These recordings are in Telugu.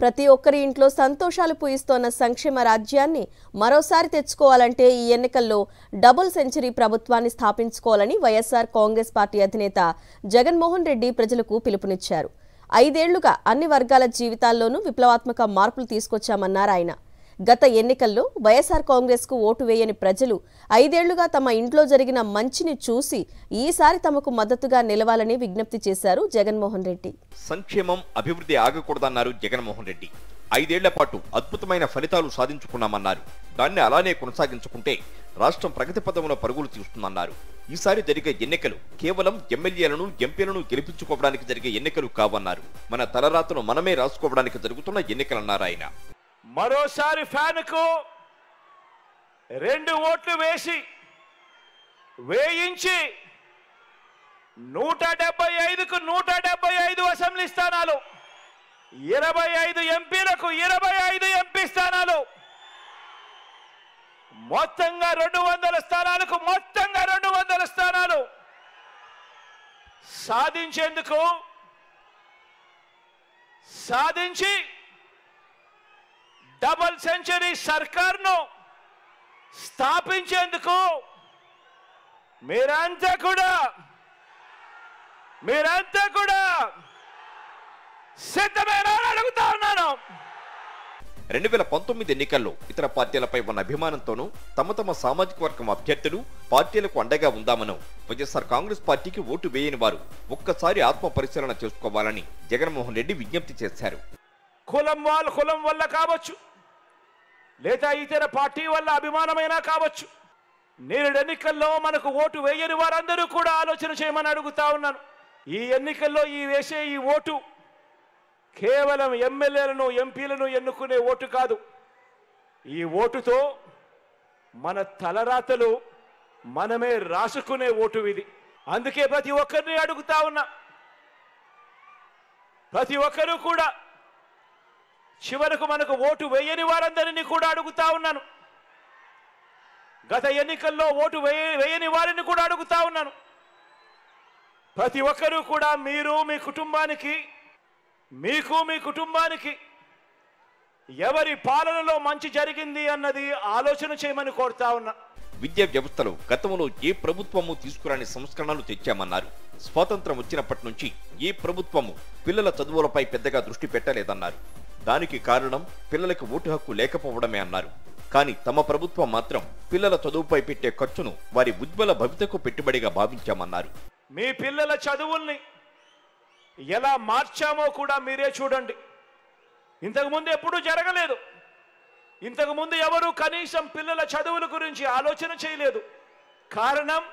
ప్రతి ఒక్కరి ఇంట్లో సంతోషాలు పూయిస్తోన్న సంక్షేమ రాజ్యాన్ని మరోసారి తెచ్చుకోవాలంటే ఈ ఎన్నికల్లో డబుల్ సెంచరీ ప్రభుత్వాన్ని స్థాపించుకోవాలని వైఎస్ఆర్ కాంగ్రెస్ పార్టీ అధినేత జగన్మోహన్ రెడ్డి ప్రజలకు పిలుపునిచ్చారు. 5 ఏళ్లుగా అన్ని వర్గాల జీవితాల్లోనూ విప్లవాత్మక మార్పులు తీసుకొచ్చామన్నారు ఆయన. గత ఎన్నికల్లో వైఎస్ఆర్ కాంగ్రెస్ కు ఓటు వేయని ప్రజలు 5 ఏళ్లుగా తమ ఇంట్లో జరిగిన మంచిని చూసి ఈసారి తమకు మద్దతుగా నిలవాలని విజ్ఞప్తి చేశారు జగన్మోహన్ రెడ్డి. సంక్షేమం అభివృద్ధి ఆగకూడదన్నారు జగన్మోహన్ రెడ్డి. 5 ఏళ్ల పాటు అద్భుతమైన ఫలితాలు సాధించుకున్నామన్నారు. దాన్ని అలానే కొనసాగించుకుంటే రాష్ట్రం ప్రగతి పథంలో పరుగులు తీస్తుందన్నారు. ఈసారి జరిగే ఎన్నికలు కేవలం ఎమ్మెల్యేలను ఎంపీలను గెలిపించుకోవడానికి జరిగే ఎన్నికలు కావన్నారు. మన తలరాతను మనమే రాసుకోవడానికి జరుగుతున్న ఎన్నికలన్నారు ఆయన. మరోసారి ఫ్యాన్కు 2 ఓట్లు వేయించి 175కు 175 అసెంబ్లీ స్థానాలు, 25 ఎంపీలకు 25 ఎంపీ స్థానాలు, మొత్తంగా 200 స్థానాలకు మొత్తంగా 200 స్థానాలు సాధించి డబుల్ సెంచరీ సర్కార్ను స్థాపించేందుకు మీరంతా కూడా సిద్ధమేనా అడుగుతా ఉన్నాను. 2019 ఎన్నికల్లో ఇతర పార్టీలపై ఉన్న అభిమానంతోనూ తమ సామాజిక వర్గం అభ్యర్థులు పార్టీలకు అండగా ఉందామనో వైఎస్ఆర్ కాంగ్రెస్ పార్టీకి ఓటు వేయని వారు ఒక్కసారి ఆత్మ పరిశీలన చేసుకోవాలని జగన్మోహన్ రెడ్డి విజ్ఞప్తి చేశారు. కులం వల్ల కావచ్చు, లేదా ఇతర పార్టీ వల్ల అభిమానమైనా కావచ్చు, నేడు ఎన్నికల్లో మనకు ఓటు వేయని వారందరూ కూడా ఆలోచన చేయమని అడుగుతా ఉన్నాను. ఈ ఎన్నికల్లో వేసే ఈ ఓటు కేవలం ఎమ్మెల్యేలను ఎంపీలను ఎన్నుకునే ఓటు కాదు. ఈ ఓటుతో మన తలరాతలు మనమే రాసుకునే ఓటు ఇది. అందుకే ప్రతి ఒక్కరిని అడుగుతా ఉన్నా, ప్రతి ఒక్కరూ కూడా చివరకు మనకు ఓటు వేయని వారందరినీ కూడా అడుగుతా ఉన్నాను. గత ఎన్నికల్లో ఓటు వేయని వారిని కూడా అడుగుతా ఉన్నాను. ప్రతి ఒక్కరూ కూడా మీరు మీ కుటుంబానికి ఎవరి పాలనలో మంచి జరిగింది అన్నది ఆలోచన చేయమని కోరుతా ఉన్నా. విద్యా వ్యవస్థలో గతంలో ఏ ప్రభుత్వము తీసుకురాని సంస్కరణలు తెచ్చామన్నారు. స్వాతంత్రం వచ్చినప్పటి నుంచి ఏ ప్రభుత్వము పిల్లల చదువులపై పెద్దగా దృష్టి పెట్టలేదన్నారు. దానికి కారణం పిల్లలకు ఓటు హక్కు లేకపోవడమే అన్నారు. కానీ తమ ప్రభుత్వం మాత్రం పిల్లల చదువుపై పెట్టే ఖర్చును వారి ఉజ్వల భవితకు పెట్టుబడిగా భావించామన్నారు. మీ పిల్లల చదువుల్ని ఎలా మార్చామో కూడా మీరే చూడండి. ఇంతకుముందు ఎప్పుడూ జరగలేదు. ఇంతకుముందు ఎవరు కనీసం పిల్లల చదువుల గురించి ఆలోచన చేయలేదు. కారణం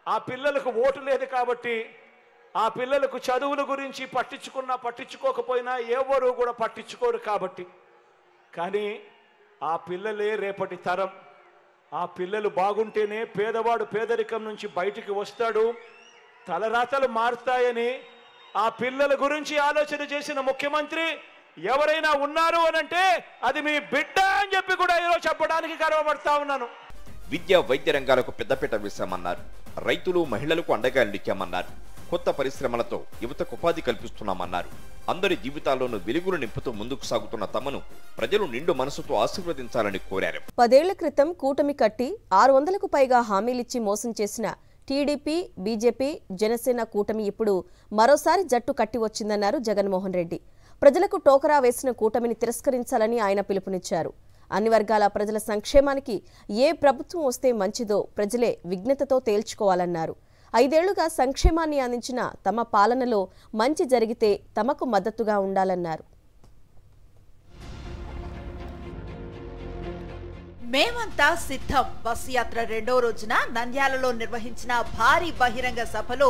ఆ పిల్లలకు ఓటు లేదు కాబట్టి, ఆ పిల్లలకు చదువుల గురించి పట్టించుకోకపోయినా ఎవరు కూడా పట్టించుకోరు కాబట్టి. కానీ ఆ పిల్లలే రేపటి తరం. ఆ పిల్లలు బాగుంటేనే పేదవాడు పేదరికం నుంచి బయటికి వస్తాడు, తలరాతలు మారుతాయని ఆ పిల్లల గురించి ఆలోచన చేసిన ముఖ్యమంత్రి ఎవరైనా ఉన్నారు అనంటే అది మీ బిడ్డ అని చెప్పి కూడా ఈరోజు చెప్పడానికి గర్వపడతా ఉన్నాను. విద్యా వైద్య రంగాలకు పెద్దపీట వేశామన్నారు. రైతులు మహిళలకు అండగా నిలిచామన్నారు. కొత్త పరిశ్రమలతో యువతకు ఉపాధి కల్పిస్తున్నామన్నారు. అందరి జీవితాల్లోనూ వెలుగులు నింపుతూ ముందుకు సాగుతున్న తమను ప్రజలు నిండు మనసుతో ఆశీర్వదించాలని కోరారు. 10 ఏళ్ల క్రితం కూటమి కట్టి 600కు పైగా హామీలిచ్చి మోసం చేసిన టీడీపీ, బీజేపీ, జనసేన కూటమి ఇప్పుడు మరోసారి జట్టు కట్టి వచ్చిందన్నారు జగన్మోహన్ రెడ్డి. ప్రజలకు టోకరా వేసిన కూటమిని తిరస్కరించాలని ఆయన పిలుపునిచ్చారు. అన్ని వర్గాల ప్రజల సంక్షేమానికి ఏ ప్రభుత్వం వస్తే మంచిదో ప్రజలే విజ్ఞతతో తేల్చుకోవాలన్నారు. 5 ఏళ్లుగా సంక్షేమాన్ని అందించిన తమ పాలనలో మంచి జరిగితే తమకు మద్దతుగా ఉండాలన్నారు. మేమంతా సిద్ధం బస్ యాత్ర 2వ రోజున నంద్యాలలో నిర్వహించిన భారీ బహిరంగ సభలో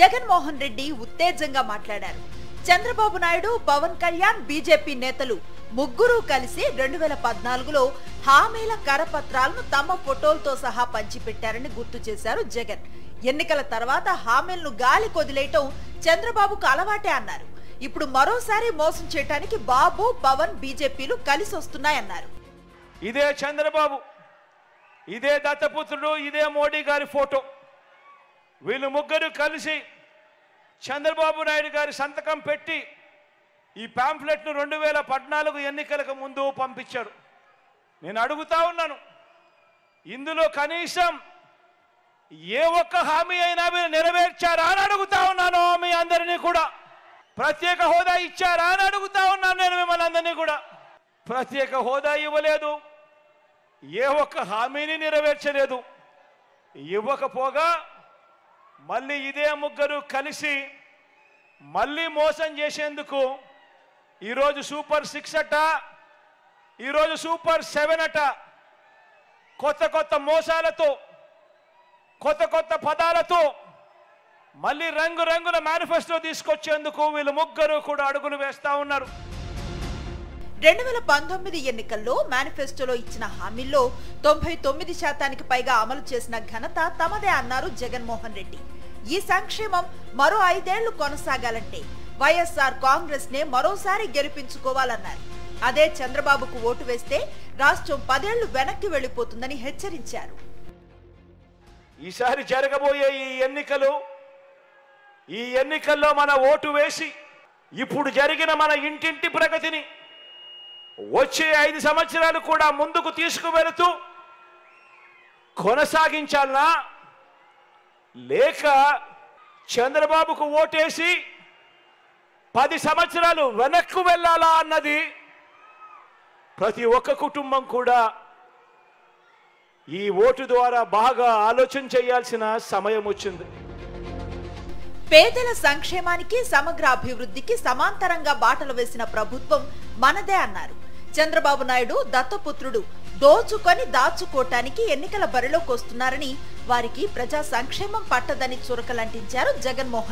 జగన్మోహన్ రెడ్డి ఉత్తేజంగా మాట్లాడారు. చంద్రబాబు నాయుడు, పవన్ కళ్యాణ్, బీజేపీ నేతలు ముగ్గురు కలిసి 2014లో హామీల కరపత్రాలను తమ ఫోటోలతో సహా పంచిపెట్టారని గుర్తు చేశారు జగన్. ఎన్నికల తర్వాత హామీలను గాలి కొదిలేయటం చంద్రబాబుకు అలవాటే అన్నారు. ఇప్పుడు మరోసారి మోసం చేయడానికి బాబు, పవన్, బీజేపీలు కలిసి వస్తున్నాయన్నారు. ఇదే చంద్రబాబు, ఇదే దత్తపుత్రుడు, ఇదే మోడీ గారి ఫోటో. వీళ్ళు ముగ్గురు కలిసి చంద్రబాబు నాయుడు గారి సంతకం పెట్టి ఈ పాంఫ్లెట్ను 2014 ఎన్నికలకు ముందు పంపించారు. నేను అడుగుతా ఉన్నాను, ఇందులో కనీసం ఏ ఒక్క హామీ అయినా మీరు నెరవేర్చారా అని అడుగుతా ఉన్నాను మీ అందరినీ కూడా. ప్రత్యేక హోదా ఇచ్చారా అని అడుగుతా ఉన్నాను నేను మిమ్మల్ని అందరినీ కూడా. ప్రత్యేక హోదా ఇవ్వలేదు, ఏ ఒక్క హామీని నెరవేర్చలేదు. ఇవ్వకపోగా మళ్ళీ ఇదే ముగ్గురు కలిసి మళ్ళీ మోసం చేసేందుకు ఈరోజు సూపర్ 6 అట, ఈరోజు సూపర్ 7 అట, కొత్త కొత్త మోసాలతో, కొత్త కొత్త పదాలతో మళ్ళీ రంగురంగుల మేనిఫెస్టో తీసుకొచ్చేందుకు వీళ్ళు ముగ్గురు కూడా అడుగులు వేస్తా ఉన్నారు. 2019 ఎన్నికల్లో మేనిఫెస్టోలో ఇచ్చిన హామీల్లో 99% పైగా అమలు చేసిన ఘనత తమదే అన్నారు జగన్మోహన్ రెడ్డి. ఈ సంక్షేమం మరో 5 ఏళ్లు కొనసాగాలంటే వైఎస్ఆర్ కాంగ్రెస్ నే మరోసారి గెలిపించుకోవాలన్నారు. అదే చంద్రబాబుకు ఓటు వేస్తే రాష్ట్రం 10 ఏళ్లు వెనక్కి వెళ్లిపోతుందని హెచ్చరించారు. ఈసారి జరగబోయే ఈ ఎన్నికల్లో మన ఓటు వేసి ఇప్పుడు జరిగిన మన ఇంటింటి ప్రగతిని వచ్చే 5 సంవత్సరాలు కూడా ముందుకు తీసుకువెళుతూ కొనసాగించాలనా, లేక చంద్రబాబుకు ఓటేసి 10 సంవత్సరాలు వెనక్కు వెళ్ళాలా అన్నది ప్రతి ఒక్క కుటుంబం కూడా ఈ ఓటు ద్వారా బాగా ఆలోచన చేయాల్సిన సమయం వచ్చింది. పేదల సంక్షేమానికి, సమగ్ర అభివృద్ధికి సమాంతరంగా బాటలు వేసిన ప్రభుత్వం మనదే అన్నారు. చంద్రబాబు నాయుడు దత్తపుత్రుడు దోచుకొని దాచుకోవటానికి ఎన్నికల బరిలోకి వస్తున్నారని, వారికి ప్రజా సంక్షేమం పట్టదని చురకలంటించారు జగన్మోహన్.